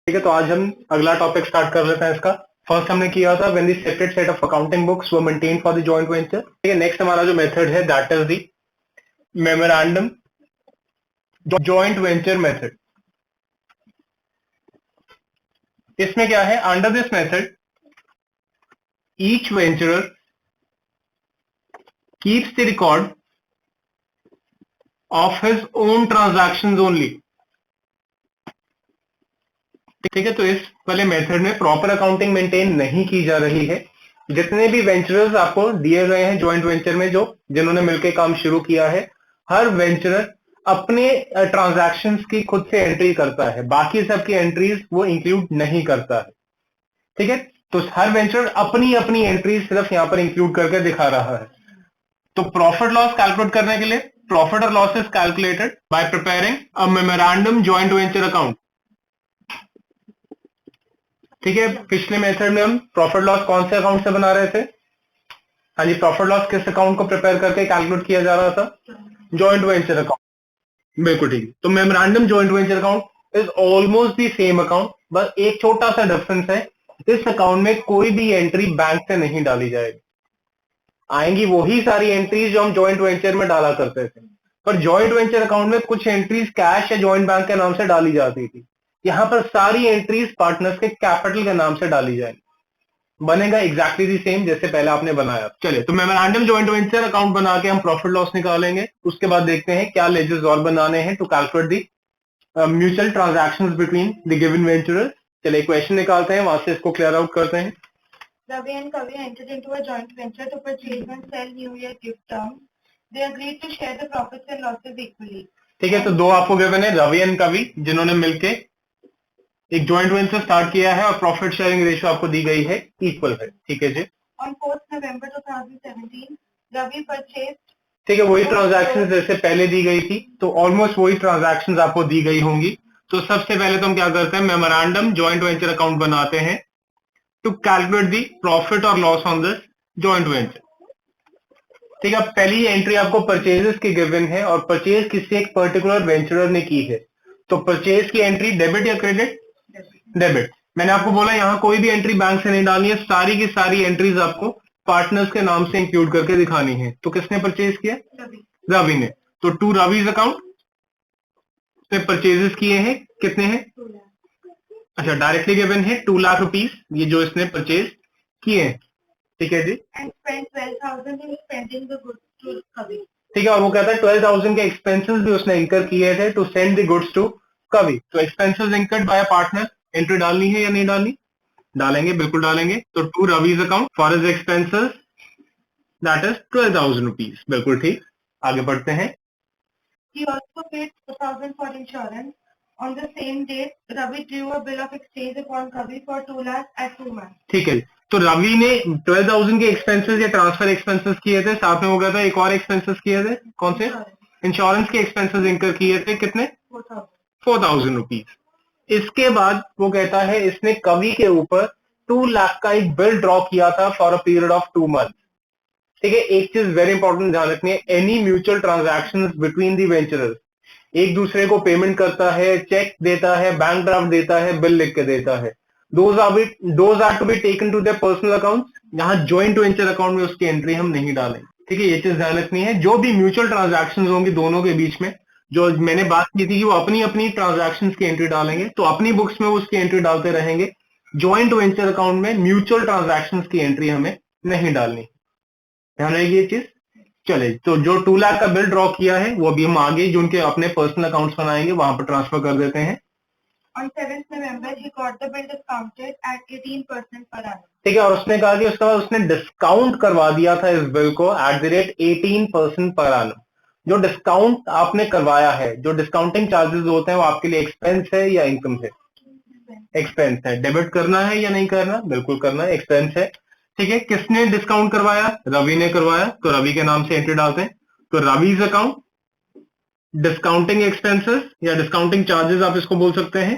ठीक है, तो आज हम अगला टॉपिक स्टार्ट कर लेते हैं इसका। फर्स्ट हमने किया था when the separate set of accounting books were maintain for the joint venture. ठीक है, नेक्स्ट हमारा जो मेथड है that is the memorandum joint venture method. इसमें क्या है, under this method each वेंचरर keeps the record of his own transactions only. ठीक है, तो इस वाले मेथड में प्रॉपर अकाउंटिंग मेंटेन नहीं की जा रही है। जितने भी वेंचरर्स आपको दिए गए हैं जॉइंट वेंचर में, जो जिन्होंने मिलकर काम शुरू किया है, हर वेंचरर अपने ट्रांजैक्शंस की खुद से एंट्री करता है, बाकी सबकी एंट्रीज वो इंक्लूड नहीं करता है। ठीक है, तो हर वेंचर अपनी अपनी एंट्रीज सिर्फ यहाँ पर इंक्लूड करके दिखा रहा है। तो प्रॉफिट लॉस कैलकुलेट करने के लिए प्रॉफिट और loss is calculated by preparing a memorandum joint venture account. ठीक है, पिछले मेथड में हम प्रॉफिट लॉस कौन से अकाउंट से बना रहे थे? हाँ जी, प्रॉफिट लॉस किस अकाउंट को प्रिपेयर करके कैलकुलेट किया जा रहा था? Joint venture account. बिल्कुल ठीक। तो memorandum joint venture account is almost the same account, बस एक छोटा सा डिफरेंस है, इस अकाउंट में कोई भी एंट्री बैंक से नहीं डाली जाएगी। आएंगी वही सारी एंट्रीज जो हम जॉइंट वेंचर में डाला करते थे, पर जॉइंट वेंचर अकाउंट में कुछ एंट्रीज कैश या जॉइंट बैंक के नाम से डाली जाती थी। यहां पर सारी एंट्रीज पार्टनर्स के कैपिटल के नाम से डाली जाएंगी। बनेगा एग्जैक्टली दी सेम जैसे पहले आपने बनाया। चलिए, तो मेमोरेंडम जॉइंट वेंचर अकाउंट बना के हम प्रॉफिट लॉस निकालेंगे। उसके बाद देखते हैं क्या लेजर्स और बनाने हैं to calculate the mutual transactions between the given venturers. चलिए क्वेश्चन निकालते हैं, वहां से इसको क्लियर आउट करते हैं। Ravi and Kavi entered into a joint venture to purchase and sell New Year gift terms. They agreed to share the profits and losses equally. ठीक है, तो दो आपको गिवन है, रवि एंड कवि, जिन्होंने मिलके एक जॉइंट वेंचर स्टार्ट किया है और प्रॉफिट शेयरिंग रेशियो आपको दी गई है इक्वल है। ठीक है जी। On 4th November 2017, Ravi purchased. ठीक है, वही ट्रांजैक्शन जैसे पहले दी गई थी, तो ऑलमोस्ट वही ट्रांजैक्शंस आपको दी गई होंगी। तो सबसे पहले तो हम क्या करते हैं, मेमोरेंडम जॉइंट वेंचर अकाउंट बनाते हैं टू कैलकुलेट दी प्रॉफिट और loss on this joint venture. ठीक है, पहली एंट्री आपको परचेजेस की गिवन है और परचेज किसी एक पर्टिकुलर वेंचरर ने की है, तो परचेज की एंट्री डेबिट या क्रेडिट? डेबिट। मैंने आपको बोला यहाँ कोई भी एंट्री बैंक से नहीं डालनी है, सारी की सारी एंट्रीज आपको पार्टनर्स के नाम से इंक्लूड करके दिखानी है। तो किसने परचेज किया? रवि ने। तो टू रवीज अकाउंट में परचेजेस किए हैं, कितने हैं? अच्छा, डायरेक्टली गिवन है 2 लाख रुपीस, ये जो इसने परचेज किए हैं। ठीक है जी। And spent 12,000 in sending the goods to Kavi. ठीक है, और वो कहता है 12,000 के एक्सपेंसेस भी उसने इंकर किए थे to send the goods to Kavi. तो expenses incurred by partner, entry डालनी है या नहीं डालनी? डालेंगे, बिल्कुल डालेंगे। तो to Ravi's account for his expenses that is 12,000 rupees. बिल्कुल ठीक, आगे बढ़ते हैं। He also paid 4,000 for insurance. On the same date, Ravi drew a bill of exchange upon Kavi for 2 lakhs at 2 months. ठीक है, तो रवि ने 12,000 के एक्सपेंसेस या ट्रांसफर एक्सपेंसेस किए थे, साथ में हो गया था एक और एक्सपेंसेस किए थे, कौन से? इंश्योरेंस के एक्सपेंसेस इंकर किए थे, कितने? 4,000 रुपीज। इसके बाद वो कहता है इसने कवि के ऊपर 2 लाख का एक बिल ड्रॉ किया था for a period of 2 month. ठीक है, एक चीज वेरी इंपॉर्टेंट ध्यान रखनी है, any mutual transaction between the venturers, एक दूसरे को पेमेंट करता है, चेक देता है, बैंक ड्राफ्ट देता है, बिल लिख के देता है, those are to be taken to their personal account. यहाँ जॉइंट वेंचर अकाउंट में उसकी एंट्री हम नहीं डालेंगे। ठीक है, ये चीज ध्यान रखनी है। जो भी म्यूचुअल ट्रांजैक्शंस होंगी दोनों के बीच में, जो मैंने बात की थी कि वो अपनी अपनी ट्रांजैक्शंस की एंट्री डालेंगे, तो अपनी बुक्स में उसकी एंट्री डालते रहेंगे। जॉइंट वेंचर अकाउंट में म्यूचुअल ट्रांजैक्शंस की एंट्री हमें नहीं डालनी, ध्यान रहेगी ये चीज। चले, तो जो 2 लाख का बिल ड्रॉ किया है वो अभी हम आगे जो उनके अपने पर्सनल अकाउंट्स बनाएंगे वहां पर ट्रांसफर कर देते हैं। On 7th November, he got the bill discounted at 18% per annum. ठीक है, और उसने कहा कि उसके बाद उसने डिस्काउंट करवा दिया था इस बिल को एट द रेट 18% पर annum। जो डिस्काउंट आपने करवाया है, जो डिस्काउंटिंग चार्जेस होते हैं, वो आपके लिए एक्सपेंस है या इनकम है? एक्सपेंस है। डेबिट करना है या नहीं करना? बिल्कुल करना है, एक्सपेंस है। ठीक है, किसने डिस्काउंट करवाया? रवि ने करवाया, तो रवि के नाम से एंट्री डालते हैं। तो रवीज अकाउंट डिस्काउंटिंग एक्सपेंसेस या डिस्काउंटिंग चार्जेस आप इसको बोल सकते हैं।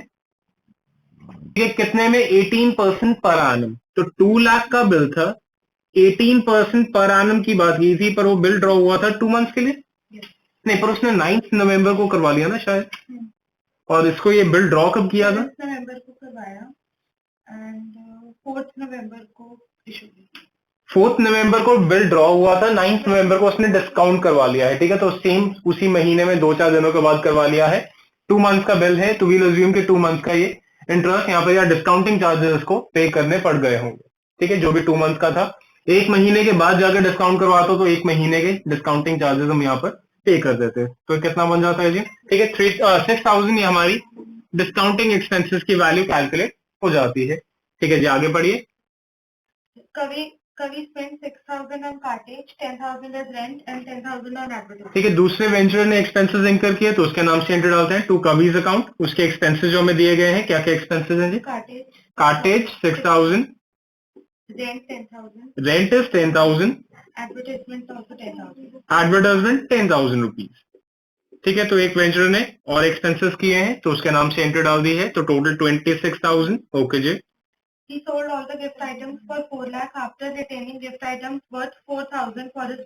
ठीक है, कितने में? 18% पर एनम। तो 2 लाख का बिल था, 18% पर एनम की बात की थी, पर वो बिल ड्रॉ हुआ था 2 मंथ्स के लिए। नहीं, पर उसने 9 नवंबर को करवा लिया ना शायद। और इसको ये बिल ड्रॉ कब किया था? 6 नवंबर को करवाया एंड 4 नवंबर को इशू की। 4 नवंबर को बिल ड्रॉ हुआ था, 9 नवंबर को उसने डिस्काउंट करवा लिया है, ठीक है। तो सेम उसी महीने में 2-4 दिनों के बाद करवा लिया है। 2 मंथ्स का बिल है, तो वील अज्यूम के 2 मंथ्स का ये इंटरेस्ट यहाँ पर या डिस्काउंटिंग चार्जेस को पे करने पड़ गए होंगे, ठीक है। जो भी 2 मंथ का था, 1 महीने के बाद जाकर डिस्काउंट करवाता तो 1 महीने के डिस्काउंटिंग चार्जेस हम यहाँ पर पे कर देते। तो कितना बन जाता है जी? ठीक है, 6,000 ये हमारी डिस्काउंटिंग एक्सपेंसेस की वैल्यू कैलकुलेट हो जाती है। ठीक है जी, आगे बढ़िए। कभी spent 6,000 on cartage, 10,000 as rent and 10,000 on advertising. ठीक है, दूसरे वेंचर ने एक्सपेंसेस इंकर किए तो उसके नाम से एंटर डालते हैं टू कवीज अकाउंट। उसके एक्सपेंसेस जो हमें दिए गए हैं, क्या क्या एक्सपेंसेस हैं जी? Cartage 6,000, rent 10,000, rent is 10,000, advertisement also 10,000. Advertisement 10,000 rupees. ठीक है, तो एक वेंचर ने और एक्सपेंसेस किए हैं तो उसके नाम से एंटर डाल दी है, तो total 26,000। Okay ji. He sold all the gift items for 4 lakh after retaining gift items worth 4,000 for his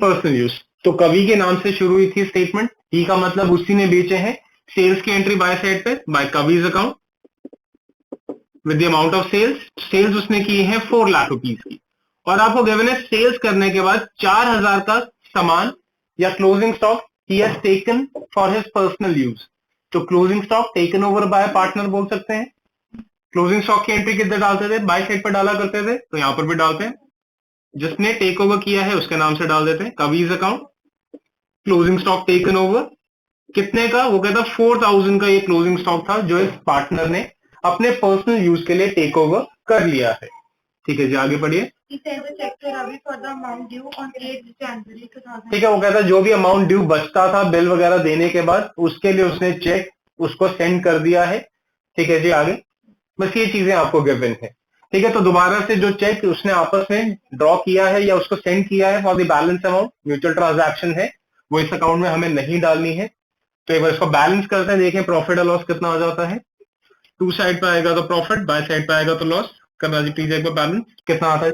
personal use. तो कवि के नाम से शुरू हुई थी स्टेटमेंट, ही का मतलब उसी ने बेचे हैं। सेल्स की एंट्री बाय साइड पे by Kavi's account with the amount of sales उसने की है 4 लाख रुपीज की, और आपको गिवन है सेल्स करने के बाद 4,000 का सामान या क्लोजिंग स्टॉक ही has taken for his personal use. तो closing stock taken over by partner बोल सकते हैं। क्लोजिंग स्टॉक की एंट्री किधर डालते थे? बाय साइड पर डाला करते थे, तो यहां पर भी डालते हैं। जिसने टेक ओवर किया है उसके नाम से डाल देते हैं Kavi's account. Closing stock taken over कितने का? वो कहता 4,000 का ये क्लोजिंग स्टॉक था जो इस पार्टनर ने अपने पर्सनल यूज के लिए टेक ओवर कर लिया है। ठीक है जी, आगे बढ़िए। He sent a check to Ravi for the amount due on 8 January 2000. ठीक है, वो कहता जो भी अमाउंट ड्यू बचता था बिल वगैरह देने के बाद, उसके लिए उसने चेक उसको सेंड कर दिया है। ठीक है जी, आगे। बस ये चीजें आपको गिवन है। ठीक है, तो दोबारा से जो चेक उसने आपस में ड्रॉ किया है या उसको सेंड किया है for the balance amount, mutual transaction है, वो इस अकाउंट में हमें नहीं डालनी है। तो एक बार इसको बैलेंस करते हैं, देखें प्रॉफिट और लॉस कितना आ जाता है। टू साइड पे आएगा तो प्रॉफिट, बाय साइड पे आएगा तो लॉस। करना जी प्लीज एक बार बैलेंस कितना आता है?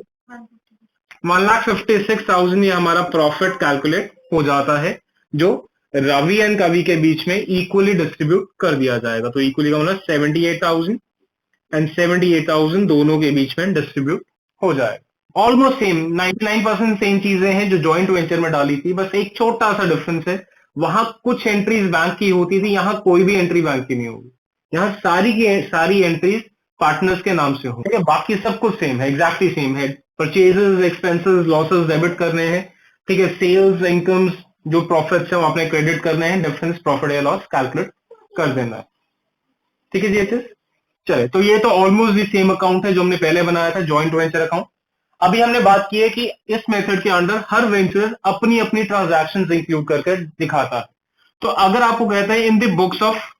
1,56,000 ये हमारा प्रॉफिट कैलकुलेट हो जाता है, जो रवि एंड कवि के बीच में इक्वली डिस्ट्रीब्यूट कर दिया जाएगा। तो इक्वली का मतलब 78,000 एंड 78,000 दोनों के बीच में डिस्ट्रीब्यूट हो जाएगा। ऑलमोस्ट सेम 99% सेम चीजें हैं जो जॉइंट वेंचर में डाली थी, बस एक छोटा सा डिफरेंस है। वहां कुछ एंट्रीज बैंक की होती थी, यहाँ कोई भी एंट्री बैंक की नहीं होगी। यहाँ सारी की सारी एंट्रीज पार्टनर्स के नाम से होंगे, बाकी सब कुछ सेम है, एग्जैक्टली सेम है। परचेजेस, एक्सपेंसेस, लॉसेस डेबिट करने हैं। ठीक है, सेल्स, इनकम्स, जो प्रॉफिट्स है वो आपने क्रेडिट करने हैं, डिफरेंस प्रॉफिट या लॉस कैलकुलेट कर देना है। ठीक है जी, चले। तो ये तो ऑलमोस्ट दी सेम अकाउंट है जो हमने पहले बनाया था, जॉइंट वेंचर अकाउंट। अभी हमने बात की है कि इस मेथड के अंडर हर वेंचर अपनी अपनी ट्रांजैक्शंस इंक्लूड करके दिखाता है। तो अगर आपको कहता है in the books of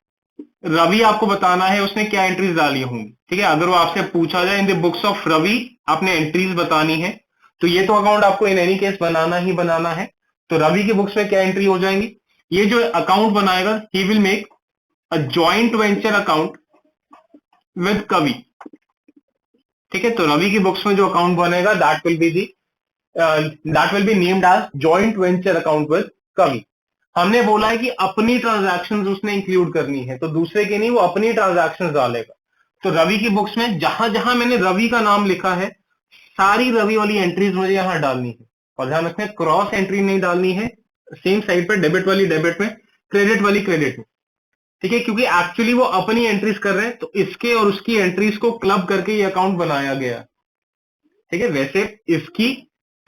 Ravi, आपको बताना है उसने क्या एंट्रीज डाली होंगी। ठीक है, अगर वो आपसे पूछा जाए in the books of Ravi, आपने एंट्रीज बतानी है, तो ये तो अकाउंट आपको इन एनी केस बनाना ही बनाना है। तो रवि की बुक्स में क्या एंट्री हो जाएंगी? ये जो अकाउंट बनाएगा, he will make a joint venture account with कवि। ठीक है, तो रवि की बुक्स में जो अकाउंट बनेगा that will be named as joint venture account with Kavi. हमने बोला है कि अपनी ट्रांजैक्शंस उसने इंक्लूड करनी है, तो दूसरे की नहीं, वो अपनी ट्रांजैक्शंस डालेगा। तो रवि की बुक्स में जहां जहां मैंने रवि का नाम लिखा है, सारी रवि वाली एंट्रीज मुझे यहां डालनी है। और ध्यान रखना, क्रॉस एंट्री नहीं डालनी है, सेम साइड पे डेबिट वाली डेबिट में, क्रेडिट वाली क्रेडिट में। ठीक है, क्योंकि एक्चुअली वो अपनी एंट्रीज कर रहे हैं, तो इसके और उसकी एंट्रीज को क्लब करके ये अकाउंट बनाया गया। ठीक है, वैसे इसकी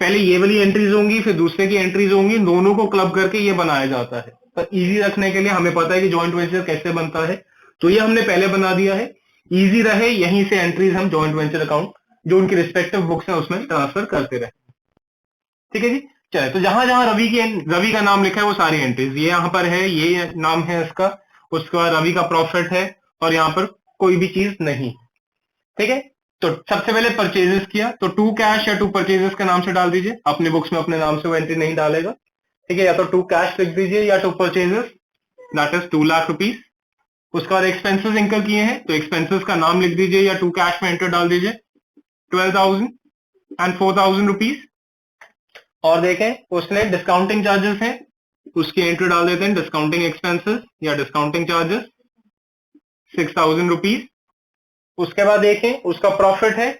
पहले ये वाली एंट्रीज होंगी, फिर दूसरे की एंट्रीज होंगी, दोनों को क्लब करके ये बनाया जाता है। पर इजी रखने के लिए हमें पता है कि जॉइंट वेंचर कैसे बनता है, तो ये हमने पहले बना दिया है। इजी रहे, यहीं से एंट्रीज हम जॉइंट वेंचर अकाउंट जो उनकी रिस्पेक्टिव बुक्स है उसमें ट्रांसफर करते रहे। ठीक है जी, चले। तो जहां जहां रवि का नाम लिखा है वो सारी एंट्रीज ये यहाँ पर है, ये नाम है इसका, उसके बाद रवि का प्रॉफिट है, और यहाँ पर कोई भी चीज नहीं। ठीक है, तो सबसे पहले परचेजेस किया, तो टू कैश या टू परचेजेस के नाम से डाल दीजिए। अपनी बुक्स में अपने नाम से वो एंट्री नहीं डालेगा। ठीक है, या तो टू कैश लिख दीजिए या to purchases, that is 2 lakh rupees. उसके बाद एक्सपेंसेस इंकर किए हैं, तो एक्सपेंसेस का नाम लिख दीजिए या टू कैश में एंटर डाल दीजिए, 12,000 एंड 4,000 रुपीज। और देखें उसने डिस्काउंटिंग चार्जेस हैं, उसकी एंट्री डाल देते हैं डिस्काउंटिंग एक्सपेंसेस या डिस्काउंटिंग चार्जेस, 6,000 रुपीज। उसके बाद देखें उसका प्रॉफिट है,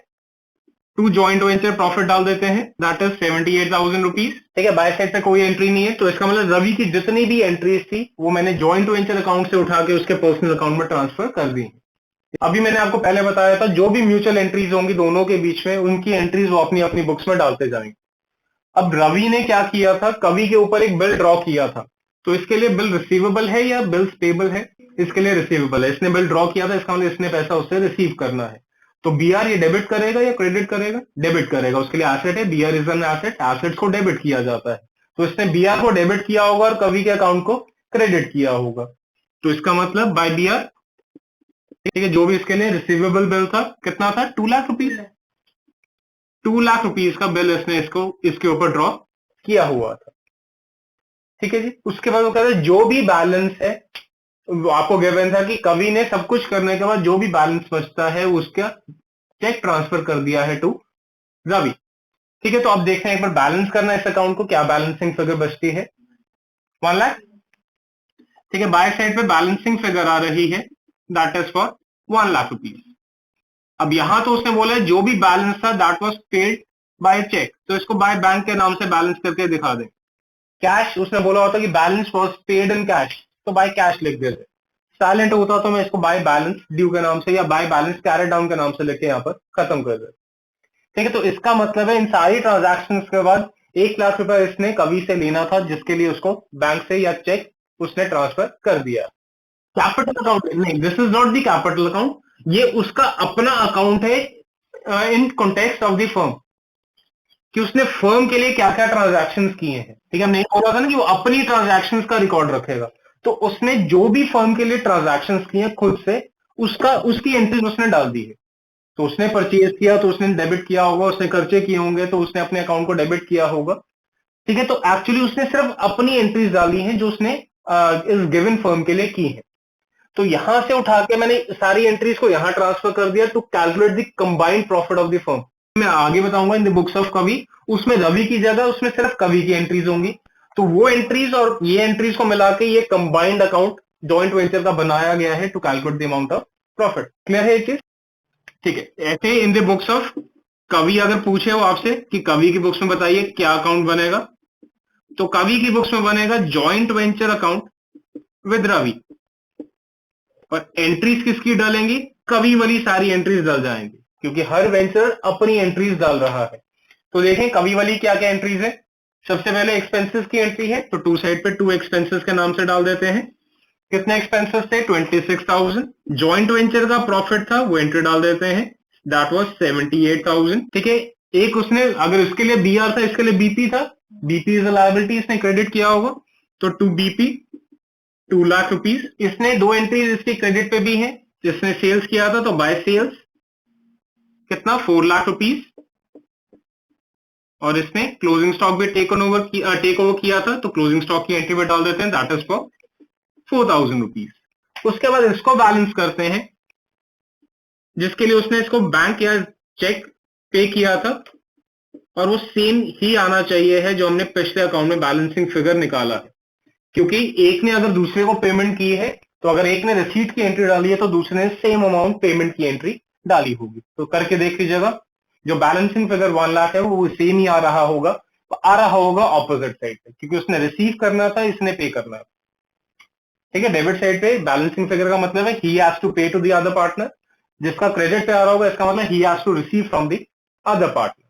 टू जॉइंट वेंचर प्रॉफिट डाल देते हैं, दैट इज 78,000 रुपीज। ठीक है, बाय साइड पे कोई एंट्री नहीं है, तो इसका मतलब रवि की जितनी भी एंट्रीज थी वो मैंने जॉइंट वेंचर अकाउंट से उठा के उसके पर्सनल अकाउंट में ट्रांसफर कर दी। अभी मैंने आपको पहले बताया था जो भी म्यूचुअल एंट्रीज होंगी दोनों के बीच में, उनकी एंट्रीज वो अपनी अपनी बुक्स में डालते जाएंगे। अब रवि ने क्या किया था, कवि के ऊपर एक बिल ड्रॉ किया था, तो इसके लिए बिल रिसीवेबल है या बिल पेबल है? इसके लिए रिसीवेबल है। इसने बिल ड्रॉ किया था, इसका मतलब इसने पैसा उससे रिसीव करना है। तो बीआर ये डेबिट करेगा या क्रेडिट करेगा? डेबिट करेगा। उसके लिए एसेट है, BR is an asset, assets को डेबिट किया जाता है। तो इसने बीआर को डेबिट किया होगा और कवि के अकाउंट को क्रेडिट किया होगा। तो इसका मतलब बाय बीआर, ठीक है, जो भी इसके लिए रिसीवेबल बिल था कितना था? 2 लाख रुपीज। 2 लाख रुपीज का बिल इसने इसके ऊपर ड्रॉ किया हुआ था। ठीक है जी। उसके बाद वो कहते हैं जो भी बैलेंस है, आपको गिवन था कि कवि ने सब कुछ करने के बाद जो भी बैलेंस बचता है उसका चेक ट्रांसफर कर दिया है टू रवि। ठीक है, तो अब देखते हैं एक बार बैलेंस करना है इस अकाउंट को, क्या बैलेंसिंग फिगर बचती है? 1 लाख। ठीक है, बाय साइड पे बैलेंसिंग फिगर आ रही है, that is for 1 lakh rupees. अब यहां तो उसने बोला है जो भी बैलेंस था that was paid by cheque, तो इसको बाय बैंक के नाम से बैलेंस करके दिखा दें। कैश उसने बोला होता कि balance was paid in cash, तो बाय कैश लिख देते। साइलेंट होता तो मैं इसको बाय बैलेंस ड्यू के नाम से या बाय बैलेंस कैरेट डाउन के नाम से लिख के यहाँ पर खत्म कर देते। ठीक है, तो इसका मतलब है इन सारी ट्रांजैक्शंस के बाद 1 लाख रुपए इसने कवि से लेना था, जिसके लिए उसको बैंक से या चेक उसने ट्रांसफर कर दिया। कैपिटल अकाउंट नहीं, this is not the capital account, ये उसका अपना अकाउंट है in context of the firm, कि उसने फर्म के लिए क्या क्या ट्रांजैक्शंस किए हैं। ठीक है, हमने बोला था ना कि वो अपनी ट्रांजैक्शंस का रिकॉर्ड रखेगा, तो उसने जो भी फर्म के लिए ट्रांजैक्शंस किए हैं खुद से, उसकी एंट्री उसने डाल दी है। तो उसने परचेज किया तो उसने डेबिट किया होगा, उसने खर्चे किए होंगे तो उसने अपने अकाउंट को डेबिट किया होगा। ठीक है, तो एक्चुअली उसने सिर्फ अपनी एंट्रीज डाली हैं जो उसने इस गिवन फर्म के लिए की है। तो यहां से उठा के मैंने सारी एंट्रीज को यहां ट्रांसफर कर दिया to calculate the combined profit of the firm. मैं आगे बताऊंगा इन द बुक्स ऑफ कवि, उसमें रवि की जगह उसमें सिर्फ कवि की एंट्रीज होंगी। तो वो एंट्रीज और ये एंट्रीज को मिला के ये कंबाइंड अकाउंट जॉइंट वेंचर का बनाया गया है to calculate the amount of profit. Clear है ये चीज? ठीक है, ऐसे इन द बुक्स ऑफ कवि अगर पूछे हो आपसे कि कवि की बुक्स में बताइए क्या अकाउंट बनेगा, तो कवि की बुक्स में बनेगा joint venture account with Ravi, और एंट्रीज किसकी डालेंगी? कवि वाली सारी एंट्रीज डाल जाएंगी, क्योंकि हर वेंचर अपनी एंट्रीज डाल रहा है। तो देखें कवि वाली क्या क्या एंट्रीज है। सबसे पहले एक्सपेंसेस की एंट्री है, तो टू साइड पे 2 एक्सपेंसेस के नाम से डाल देते हैं। कितने एक्सपेंसेस थे? 26,000। जॉइंट वेंचर का प्रॉफिट था वो एंट्री डाल देते हैं, दैट वाज 78,000। ठीक है, एक उसने अगर इसके लिए बीआर था, इसके लिए बीपी था, बीपी इज अ लायबिलिटी, इसने क्रेडिट किया होगा, तो टू बीपी 2 लाख रुपीज। इसने 2 एंट्रीज इसकी क्रेडिट पे भी है, जिसने सेल्स किया था तो बाय सेल्स कितना? 4 लाख रुपीज। और इसने क्लोजिंग स्टॉक भी टेक ओवर किया था, तो क्लोजिंग स्टॉक की एंट्री में डाल देते हैं, दैट इज फॉर 4,000 रुपीज। उसके बाद इसको बैलेंस करते हैं, जिसके लिए उसने इसको बैंक या चेक पे किया था, और वो सेम ही आना चाहिए है जो हमने पिछले अकाउंट में बैलेंसिंग फिगर निकाला है। क्योंकि एक ने अगर दूसरे को पेमेंट की है, तो अगर एक ने रिसीट की एंट्री डाली है तो दूसरे ने सेम अमाउंट पेमेंट की एंट्री डाली होगी। तो करके देख लीजिएगा, जो बैलेंसिंग फिगर 1 लाख है वो सेम ही आ रहा होगा, ऑपोजिट साइड पे, क्योंकि उसने रिसीव करना था, इसने पे करना था। ठीक है, डेबिट साइड पे बैलेंसिंग फिगर का मतलब है he has to pay to the other partner, जिसका क्रेडिट पे आ रहा होगा इसका मतलब he has to receive from the other partner.